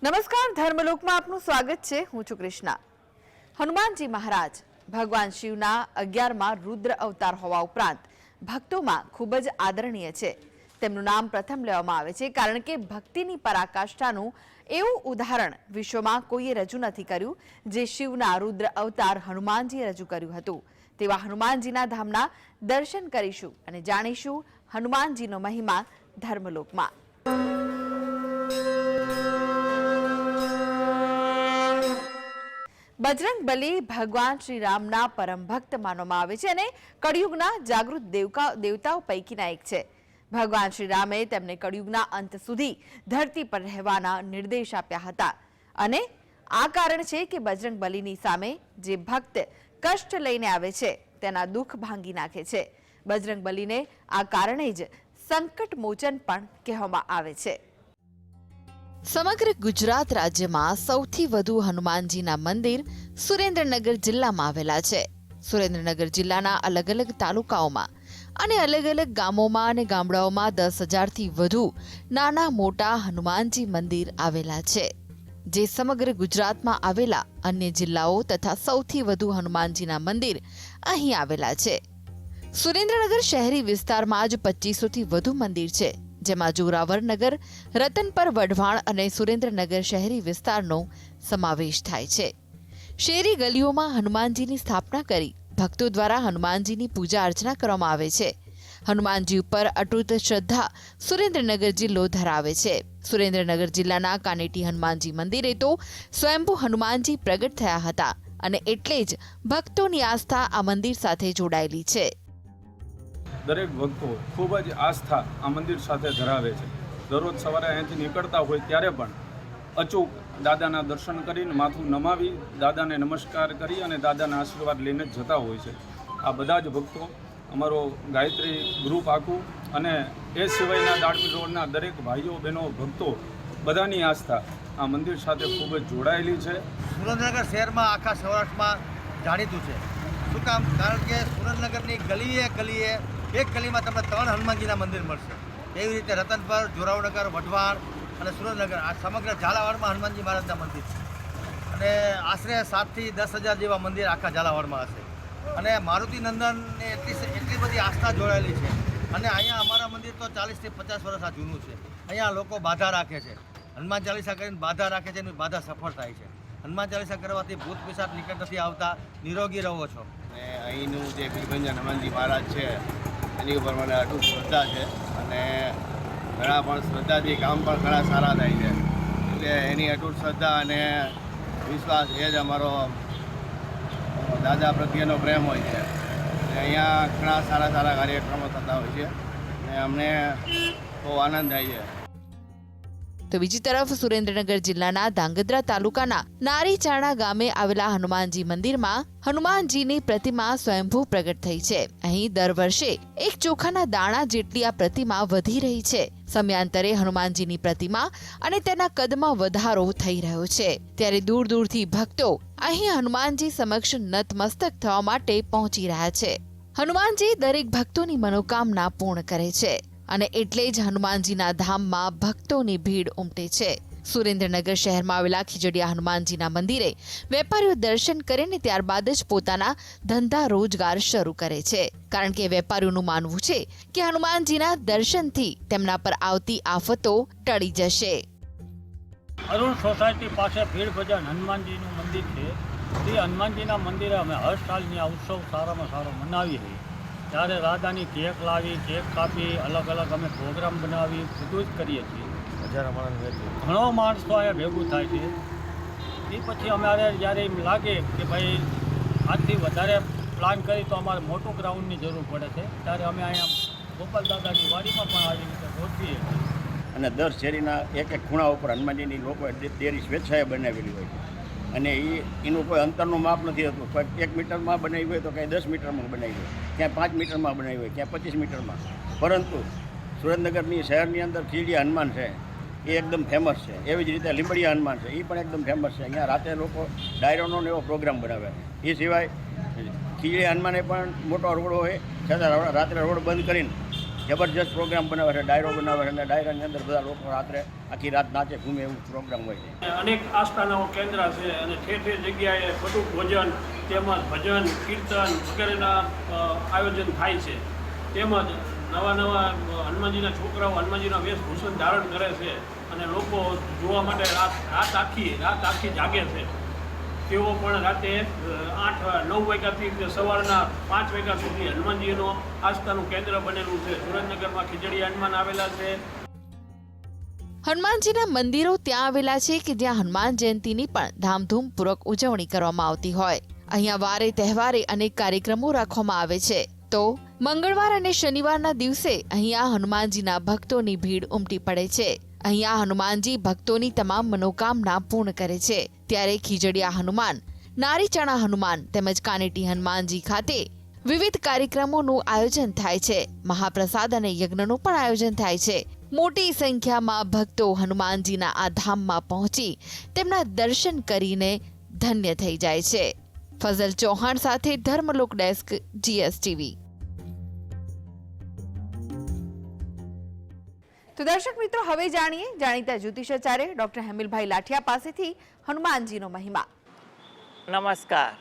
નમસ્કાર, ધર્મલોકમાં આપનું સ્વાગત છે। હું છું કૃષ્ણા। હનુમાનજી મહારાજ ભગવાન શિવના 11મા રુદ્ર અવતાર હોવા ઉપરાંત ભક્તોમાં ખૂબ જ આદરણીય છે। તેમનું નામ પ્રથમ લેવામાં આવે છે કારણ કે ભક્તિની પરાકાષ્ઠાનું એવું ઉદાહરણ વિશ્વમાં કોઈએ રજૂ નથી કર્યું જે શિવના રુદ્ર અવતાર હનુમાનજીએ રજૂ કર્યું હતું। તેવા હનુમાનજીના ધામના દર્શન કરીશું અને જાણીશું હનુમાનજીનો મહિમા ધર્મલોકમાં। બજરંગબલી ભગવાન શ્રી રામના પરમ ભક્ત માનવામાં આવે છે અને કળિયુગના જાગૃત દેવતાઓ પૈકીના એક છે। ભગવાન શ્રી રામે તેમને કળિયુગના અંત સુધી ધરતી પર રહેવાના નિર્દેશ આપ્યા હતા અને આ કારણ છે કે બજરંગબલીની સામે જે ભક્ત કષ્ટ લઈને આવે છે તેના દુઃખ ભાંગી નાખે છે। બજરંગબલીને આ કારણે જ સંકટ મોચન પણ કહેવામાં આવે છે। સમગ્ર ગુજરાત રાજ્યમાં સૌથી વધુ હનુમાનજીના મંદિર સુરેન્દ્રનગર જિલ્લામાં આવેલા છે। સુરેન્દ્રનગર જિલ્લાના અલગ અલગ તાલુકાઓમાં અને અલગ અલગ ગામોમાં અને ગામડાઓમાં 10,000થી વધુ નાના મોટા હનુમાનજી મંદિર આવેલા છે, જે સમગ્ર ગુજરાતમાં આવેલા અન્ય જિલ્લાઓ તથા સૌથી વધુ હનુમાનજીના મંદિર અહીં આવેલા છે। સુરેન્દ્રનગર શહેરી વિસ્તારમાં જ 2500થી વધુ મંદિર છે, જેમાં જોરાવરનગર, રતનપર, વઢવાણ અને સુરેન્દ્રનગર શહેરી વિસ્તારનો સમાવેશ થાય છે। શેરી ગલીઓમાં હનુમાનજીની સ્થાપના કરી ભક્તો દ્વારા હનુમાનજીની પૂજા અર્ચના કરવામાં આવે છે। હનુમાનજી ઉપર અતૂટ શ્રદ્ધા સુરેન્દ્રનગર જિલ્લો ધરાવે છે। સુરેન્દ્રનગર જિલ્લાના કાનેટી હનુમાનજી મંદિરે તો સ્વયંભૂ હનુમાનજી પ્રગટ થયા હતા અને એટલે જ ભક્તોની આસ્થા આ મંદિર સાથે જોડાયેલી છે। દરેક ભક્તો ખૂબ જ આસ્થા આ મંદિર સાથે ધરાવે છે। દરરોજ સવારે અહીંથી નીકળતા હોય ત્યારે પણ અચૂક દાદાના દર્શન કરીને માથું નમાવી દાદાને નમસ્કાર કરી અને દાદાના આશીર્વાદ લઈને જ જતા હોય છે। આ બધા જ ભક્તો અમારો ગાયત્રી ગ્રુપ આખું અને એ સિવાયના દાડમી રોડના દરેક ભાઈઓ બહેનો ભક્તો બધાની આસ્થા આ મંદિર સાથે ખૂબ જ જોડાયેલી છે। સુરેન્દ્રનગર શહેરમાં આખા સૌરાષ્ટ્રમાં જાણીતું છે। શું કામ? કારણ કે સુરેન્દ્રનગરની ગલીએ એક ગલીમાં તમને 3 હનુમાનજીના મંદિર મળશે। એવી રીતે રતનપર, જોરાવનગર, વઢવાણ અને સુરેન્દ્રનગર આ સમગ્ર ઝાલાવાડમાં હનુમાનજી મહારાજના મંદિર છે અને આશરે 7,000થી 10,000 જેવા મંદિર આખા ઝાલાવાડમાં હશે અને મારુતિ નંદનને એટલી બધી આસ્થા જોડાયેલી છે અને અહીંયા અમારા મંદિર તો 40થી 50 વર્ષ આ જૂનું છે। અહીંયા લોકો બાધા રાખે છે, હનુમાન ચાલીસા કરીને બાધા રાખે છે અને બાધા સફળ થાય છે। હનુમાન ચાલીસા કરવાથી ભૂત પિશાચ નિકટ નથી આવતા, નિરોગી રહો છો। અને અહીંનું જે બિરભંજન હનુમાનજી મહારાજ છે એની ઉપર મને અટૂટ શ્રદ્ધા છે અને ઘણા પણ શ્રદ્ધાથી કામ પણ ઘણા સારા થાય છે, એટલે એની અટૂટ શ્રદ્ધા અને વિશ્વાસ એ જ અમારો દાદા પ્રત્યેનો પ્રેમ હોય છે। અને અહીંયા ઘણા સારા કાર્યક્રમો થતા હોય છે અને અમને બહુ આનંદ થાય છે। તો બીજી તરફ સુરેન્દ્રનગર જિલ્લાના ધાંગધ્રા તાલુકાના નારીચાણા ગામે આવેલા હનુમાનજી મંદિરમાં હનુમાનજીની પ્રતિમા સ્વયંભૂ પ્રગટ થઈ છે। અહીં દર વર્ષે 1 ચોખાના દાણા જેટલી આ પ્રતિમા વધી રહી છે। સમયાંતરે હનુમાનજીની પ્રતિમા અને તેના કદમાં વધારો થઈ રહ્યો છે, ત્યારે દૂર દૂરથી ભક્તો અહીં હનુમાનજી સમક્ષ નતમસ્તક થવા માટે પહોંચી રહ્યા છે। હનુમાનજી દરેક ભક્તોની મનોકામના પૂર્ણ કરે છે અને એટલે જ હનુમાનજીના ધામમાં ભક્તોની ભીડ ઉમટે છે। સુરેન્દ્રનગર શહેરમાં આવેલા ખીજડીયા હનુમાનજીના મંદિરે વેપારીઓ દર્શન કરીને ત્યારબાદ જ પોતાના ધંધા રોજગાર શરૂ કરે છે, કારણ કે વેપારીઓનું માનવું છે કે હનુમાનજીના દર્શનથી તેમના પર આવતી આફતો ટળી જશે। અરુણ સોસાયટી પાસે ભીડ ભજન હનુમાનજીનું મંદિર છે। તે હનુમાનજીના મંદિરે અમે હર સાલની આ ઉત્સવ સારામાં સારો મનાવીએ છીએ। ત્યારે રાધાની કેક લાવી, કેક કાપી, અલગ અલગ અમે પ્રોગ્રામ બનાવી, બધું જ કરીએ છીએ। ઘણો માણસો અહીંયા ભેગું થાય છે। એ પછી અમારે જ્યારે એમ લાગે કે ભાઈ આજથી વધારે પ્લાન કરી તો અમારે મોટું ગ્રાઉન્ડની જરૂર પડે છે, ત્યારે અમે અહીંયા ગોપાલ દાદાની વાડીમાં પણ આવી રીતે ગોઠવીએ છીએ। અને દર શેરીના એક ખૂણા ઉપર હનુમાનજીની લોકોએ ડેરી સ્વેચ્છાએ બનાવેલી હોય છે અને એનું કોઈ અંતરનું માપ નથી હોતું। કોઈ 1 મીટરમાં બનાવી હોય તો ક્યાંય 10 મીટરમાં બનાવી હોય, ક્યાંય 5 મીટરમાં બનાવી હોય, ક્યાંય 25 મીટરમાં। પરંતુ સુરેન્દ્રનગરની શહેરની અંદર ખીજડીયા હનુમાન છે એ એકદમ ફેમસ છે। એવી જ રીતે લીંબડિયા હનુમાન છે એ પણ એકદમ ફેમસ છે। અહીંયા રાતે લોકો ડાયરોનો એવો પ્રોગ્રામ બનાવે છે। એ સિવાય ખીજડીયા હનુમાને પણ મોટો રોડ હોય છતાં રાત્રે રોડ બંધ કરીને જબરજસ્ત પ્રોગ્રામ બનાવે છે, ડાયરો બનાવે છે અને ડાયરાની અંદર બધા લોકો રાત્રે આખી રાત નાચે ઘૂમે એવું પ્રોગ્રામ હોય છે. અનેક આસ્થાનાઓ કેન્દ્ર છે અને ઠેર ઠેર જગ્યાએ બધું ભોજન તેમજ ભજન કીર્તન વગેરેના આયોજન થાય છે. તેમજ નવા નવા હનુમાનજીના છોકરાઓ હનુમાનજીના વેશભૂષણ ધારણ કરે છે અને લોકો જોવા માટે રાત આખી જાગે છે. તેઓ પણ રાતે 8-9 વાગ્યાથી સવારના 5 વાગ્યા સુધી હનુમાનજીનો આસ્થાનું કેન્દ્ર બનેલું છે. સુરેન્દ્રનગરમાં ખીજડી હનુમાન આવેલા છે. હનુમાનજીના મંદિરો ત્યાં આવેલા છે કે જ્યાં હનુમાન જયંતીની પણ ધામધૂમપૂર્વક ઉજવણી કરવામાં આવતી હોય. અહીંયા વારે તહેવારે અનેક કાર્યક્રમો રાખવામાં આવે છે. તો મંગળવાર અને શનિવારના દિવસે અહીંયા હનુમાનજીના ભક્તોની ભીડ ઉમટી પડે છે. અહીંયા હનુમાનજી ભક્તોની તમામ મનોકામના પૂર્ણ કરે છે. ત્યારે ખીજડીયા હનુમાન, નારીચણા હનુમાન તેમજ કાનેટી હનુમાનજી ખાતે વિવિધ કાર્યક્રમોનું આયોજન થાય છે. મહાપ્રસાદ અને યજ્ઞનું પણ આયોજન થાય છે. મોટી સંખ્યામાં ભક્તો હનુમાનજીના આ ધામમાં પહોંચી તેમના દર્શન કરીને ધન્ય થઈ જાય છે. ફઝલ ચૌહાણ સાથે ધર્મલોક ડેસ્ક, GSTV. તો દર્શક મિત્રો, હવે જાણીએ જાણીતા જ્યોતિષાચાર્ય ડોક્ટર હેમિલભાઈ લાઠિયા પાસેથી હનુમાનજીનો મહિમા. નમસ્કાર.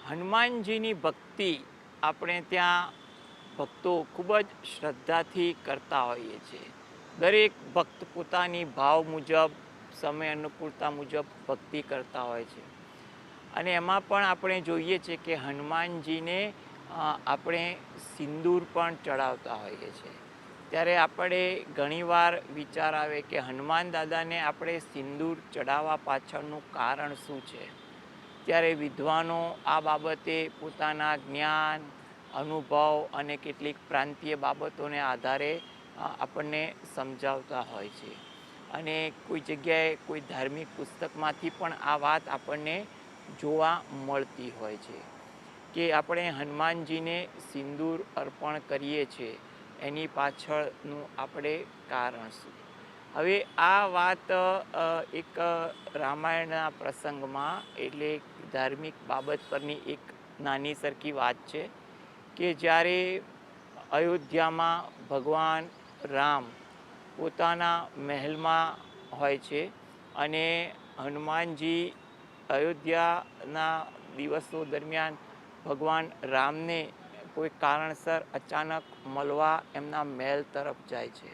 હનુમાનજીની ભક્તિ આપણે ત્યાં ભક્તો ખૂબ જ શ્રદ્ધાથી કરતા હોઈએ છીએ. દરેક ભક્ત પોતાની ભાવ મુજબ, સમય અનુકૂળતા મુજબ ભક્તિ કરતા હોય છે. અને એમાં પણ આપણે જોઈએ છીએ કે હનુમાનજીને આપણે સિંદૂર પણ ચડાવતા હોઈએ છીએ. ત્યારે આપણે ઘણીવાર વિચાર આવે કે હનુમાન દાદાને આપણે સિંદૂર ચડાવવા પાછળનું કારણ શું છે. ત્યારે વિદ્વાનો આ બાબતે પોતાના જ્ઞાન, અનુભવ અને કેટલીક પ્રાંતીય બાબતોને આધારે આપણને સમજાવતા હોય છે. અને કોઈ જગ્યાએ કોઈ ધાર્મિક પુસ્તકમાંથી પણ આ વાત આપણને જોવા મળતી હોય છે કે આપણે હનુમાનજીને સિંદૂર અર્પણ કરીએ છીએ એની પાછળનું આપણે કારણ શું. હવે આ વાત એક રામાયણના પ્રસંગમાં, એટલે ધાર્મિક બાબત પરની એક નાની સરખી વાત છે કે જ્યારે અયોધ્યામાં ભગવાન રામ પોતાના મહેલમાં હોય છે અને હનુમાનજી અયોધ્યાના દિવસો દરમિયાન ભગવાન રામને કોઈ કારણસર અચાનક મળવા એમના મહેલ તરફ જાય છે.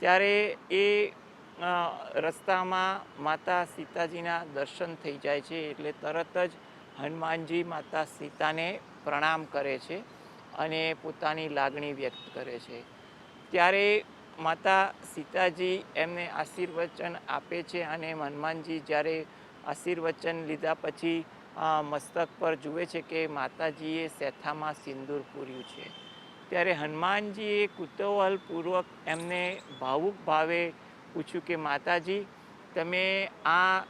ત્યારે એ રસ્તામાં માતા સીતાજીના દર્શન થઈ જાય છે. એટલે તરત જ હનુમાનજી માતા સીતાને પ્રણામ કરે છે અને પોતાની લાગણી વ્યક્ત કરે છે. ત્યારે માતા સીતાજી એમને આશીર્વચન આપે છે અને હનુમાનજી જ્યારે આશીર્વચન લીધા પછી મસ્તક પર જુએ છે કે માતાજીએ શેથામાં સિંદૂર પૂર્યું છે. ત્યારે હનુમાનજીએ કુતૂહલપૂર્વક એમને ભાવુક ભાવે પૂછ્યું કે માતાજી, તમે આ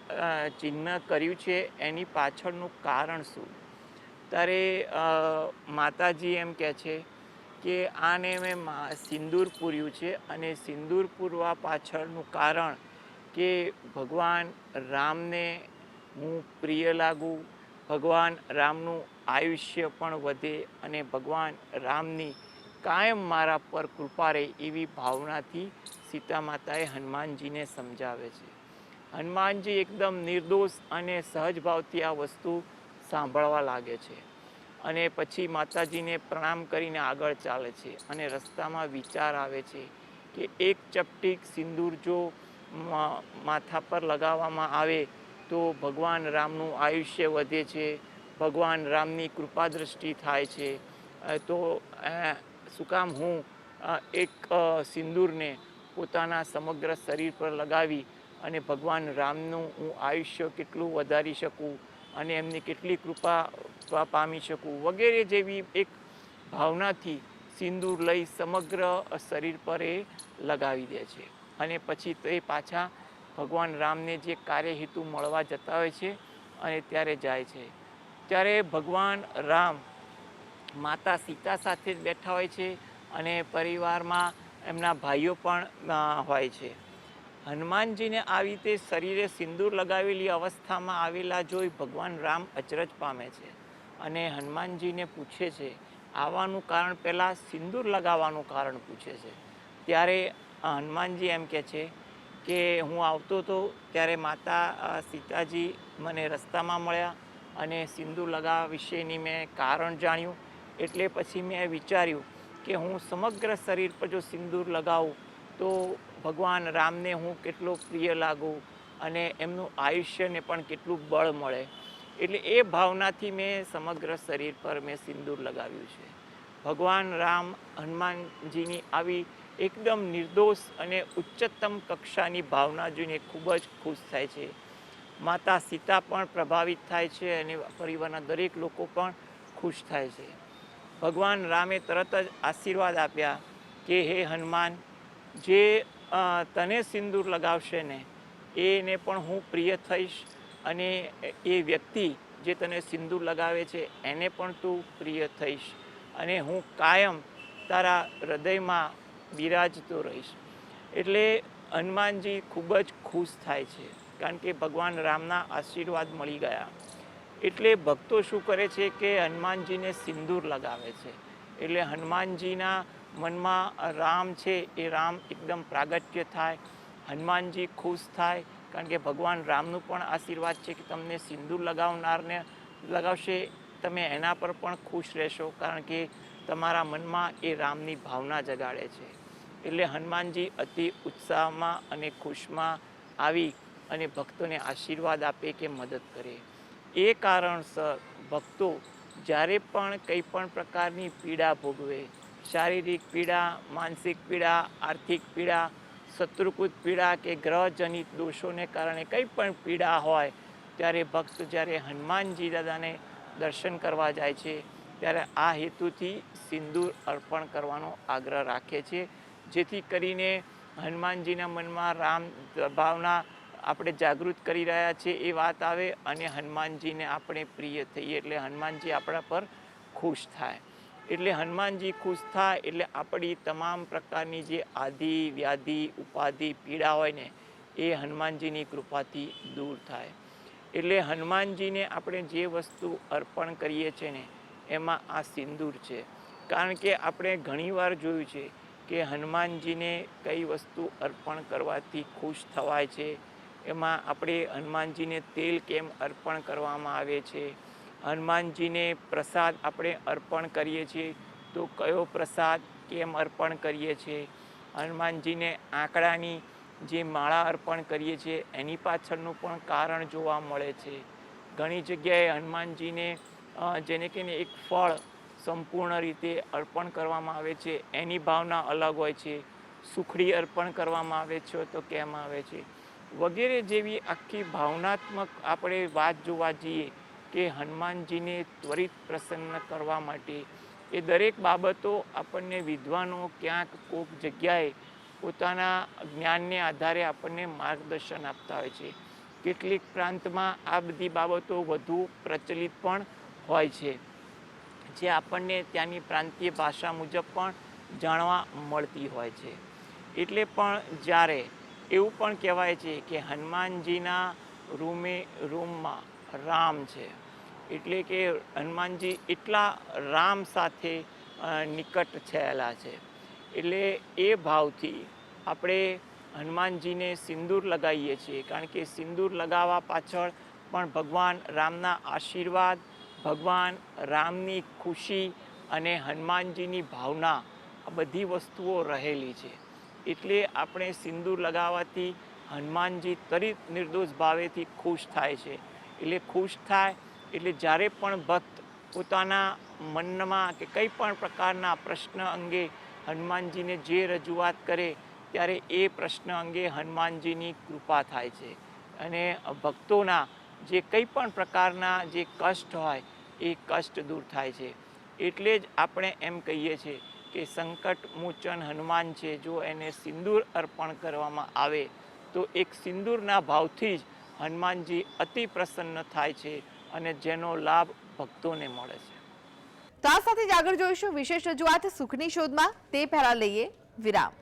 ચિહ્ન કર્યું છે એની પાછળનું કારણ શું. ત્યારે માતાજી એમ કહે છે કે આને મેં સિંદૂર પૂર્યું છે અને સિંદૂર પૂરવા પાછળનું કારણ કે ભગવાન રામને હું પ્રિય લાગું, ભગવાન રામનું આયુષ્ય પણ વધે અને ભગવાન રામની કાયમ મારા પર કૃપા રહે એવી ભાવનાથી સીતા માતાએ હનુમાનજીને સમજાવે છે. હનુમાનજી એકદમ નિર્દોષ અને સહજ ભાવથી આ વસ્તુ સાંભળવા લાગે છે અને પછી માતાજીને પ્રણામ કરીને આગળ ચાલે છે. અને રસ્તામાં વિચાર આવે છે કે એક ચપટીક સિંદૂર જો માથા પર લગાવવામાં આવે તો ભગવાન રામનું આયુષ્ય વધે છે, ભગવાન રામની કૃપા દ્રષ્ટિ થાય છે. તો શું કામ હું એક સિંદૂરને પોતાના સમગ્ર શરીર પર લગાવી અને ભગવાન રામનું હું આયુષ્ય કેટલું વધારી શકું અને એમની કેટલી કૃપા પામી શકું વગેરે જેવી એક ભાવનાથી સિંદૂર લઈ સમગ્ર શરીર પર એ લગાવી દે છે. અને પછી તો એ પાછા ભગવાન રામને જે કાર્યહેતુ મળવા જતા હોય છે અને ત્યારે જાય છે. ત્યારે ભગવાન રામ માતા સીતા સાથે જ બેઠા હોય છે અને પરિવારમાં એમના ભાઈઓ પણ હોય છે. હનુમાનજીને આવી રીતે શરીરે સિંદૂર લગાવેલી અવસ્થામાં આવેલા જોઈ ભગવાન રામ અચરજ પામે છે અને હનુમાનજીને પૂછે છે આવવાનું કારણ પહેલાં સિંદૂર લગાવવાનું કારણ પૂછે છે. ત્યારે હનુમાનજી એમ કહે છે કે હું આવતો હતો ત્યારે માતા સીતાજી મને રસ્તામાં મળ્યા અને સિંદૂર લગાવવા વિશેની મેં કારણ જાણ્યું. એટલે પછી મેં વિચાર્યું કે હું સમગ્ર શરીર પર જો સિંદૂર લગાવું તો ભગવાન રામને હું કેટલો પ્રિય લાગું અને એમનું આયુષ્યને પણ કેટલું બળ મળે. એટલે એ ભાવનાથી મેં સમગ્ર શરીર પર મેં સિંદૂર લગાવ્યું છે. ભગવાન રામ હનુમાનજીની આવી એકદમ નિર્દોષ અને ઉચ્ચતમ કક્ષાની ભાવના જોઈને ખૂબ જ ખુશ થાય છે. માતા સીતા પણ પ્રભાવિત થાય છે અને પરિવારના દરેક લોકો પણ ખુશ થાય છે. ભગવાન રામે તરત જ આશીર્વાદ આપ્યા કે હે હનુમાન, જે તને સિંદૂર લગાવશે ને એને પણ હું પ્રિય થઈશ અને એ વ્યક્તિ જે તને સિંદૂર લગાવે છે એને પણ તું પ્રિય થઈશ અને હું કાયમ તારા હૃદયમાં બિરાજતો રહીશ. એટલે હનુમાનજી ખૂબ જ ખુશ થાય છે કારણ કે ભગવાન રામના આશીર્વાદ મળી ગયા. એટલે ભક્તો શું કરે છે કે હનુમાનજીને સિંદૂર લગાવે છે. એટલે હનુમાનજીના મનમાં રામ છે એ રામ એકદમ પ્રાગટ્ય થાય, હનુમાનજી ખુશ થાય કારણ કે ભગવાન રામનું પણ આશીર્વાદ છે કે તમને સિંદૂર લગાવનારને લગાવશે તમે એના પર પણ ખુશ રહેશો કારણ કે તમારા મનમાં એ રામની ભાવના જગાડે છે. એટલે હનુમાનજી અતિ ઉત્સાહમાં અને ખુશમાં આવી અને ભક્તોને આશીર્વાદ આપે કે મદદ કરે. એ કારણસર ભક્તો જ્યારે પણ કંઈ પણ પ્રકારની પીડા ભોગવે, શારીરિક પીડા, માનસિક પીડા, આર્થિક પીડા, શત્રુકૃત પીડા કે ગ્રહજનિત દોષોને કારણે કંઈ પણ પીડા હોય ત્યારે ભક્ત જ્યારે હનુમાનજી દાદાને દર્શન કરવા જાય છે ત્યારે આ હેતુથી સિંદૂર અર્પણ કરવાનો આગ્રહ રાખે છે, જેથી કરીને હનુમાનજીના મનમાં રામ ભાવના આપણે જાગૃત કરી રહ્યા છીએ એ વાત આવે અને હનુમાનજીને આપણે પ્રિય થઈએ એટલે હનુમાનજી આપણા પર ખુશ થાય. એટલે હનુમાનજી ખુશ થાય એટલે આપણી તમામ પ્રકારની જે આદિ વ્યાધિ ઉપાધિ પીડા હોય ને એ હનુમાનજીની કૃપાથી દૂર થાય. એટલે હનુમાનજીને આપણે જે વસ્તુ અર્પણ કરીએ છીએ ને એમાં આ સિંદૂર છે. કારણ કે આપણે ઘણીવાર જોયું છે કે હનુમાનજીને કઈ વસ્તુ અર્પણ કરવાથી ખુશ થવાય છે. એમાં આપણે હનુમાનજીને તેલ કેમ અર્પણ કરવામાં આવે છે, હનુમાનજીને પ્રસાદ આપણે અર્પણ કરીએ છીએ તો કયો પ્રસાદ કેમ અર્પણ કરીએ છીએ, હનુમાનજીને આંકડાની જે માળા અર્પણ કરીએ છીએ એની પાછળનું પણ કારણ જોવા મળે છે. ઘણી જગ્યાએ હનુમાનજીને જેને કહીને એક ફળ સંપૂર્ણ રીતે અર્પણ કરવામાં આવે છે એની ભાવના અલગ હોય છે. સુખડી અર્પણ કરવામાં આવે છે તો કેમ આવે છે વગેરે જેવી આખી ભાવનાત્મક આપણે વાત જોવા જઈએ કે હનુમાનજીને ત્વરિત પ્રસન્ન કરવા માટે એ દરેક બાબતો આપણને વિદ્વાનો ક્યાંક કોઈક જગ્યાએ પોતાના જ્ઞાનને આધારે આપણને માર્ગદર્શન આપતા હોય છે. કેટલીક પ્રાંતમાં આ બધી બાબતો વધુ પ્રચલિત પણ હોય છે જે આપણને ત્યાંની પ્રાંતીય ભાષા મુજબ પણ જાણવા મળતી હોય છે. એટલે પણ જ્યારે એવું પણ કહેવાય છે કે હનુમાનજીના રૂમમાં રામ છે, એટલે કે હનુમાનજી એટલા રામ સાથે નિકટ થયેલા છે. એટલે એ ભાવથી આપણે હનુમાનજીને સિંદૂર લગાવીએ છીએ કારણ કે સિંદૂર લગાવવા પાછળ પણ ભગવાન રામના આશીર્વાદ, ભગવાન રામની ખુશી અને હનુમાનજીની ભાવના આ બધી વસ્તુઓ રહેલી છે. એટલે આપણે સિંદૂર લગાવવાથી હનુમાનજી તરત નિર્દોષ ભાવેથી ખુશ થાય છે. એટલે ખુશ થાય એટલે જ્યારે પણ ભક્ત પોતાના મનમાં કે કંઈ પણ પ્રકારના પ્રશ્ન અંગે હનુમાનજીને જે રજૂઆત કરે ત્યારે એ પ્રશ્ન અંગે હનુમાનજીની કૃપા થાય છે અને ભક્તોના જે કંઈ પણ પ્રકારના જે કષ્ટ હોય એ કષ્ટ દૂર થાય છે. એટલે જ આપણે એમ કહીએ છીએ કે સંકટ મોચન હનુમાન છે. જો એને સિંદૂર અર્પણ કરવામાં આવે તો એક સિંદૂરના ભાવથી જ હનુમાનજી અતિ પ્રસન્ન થાય છે અને જેનો લાભ ભક્તોને મળે છે. તો આ સાથે જ આગળ જોઈશું વિશેષ રજૂઆત સુખની શોધમાં. તે પહેલા લઈએ વિરામ.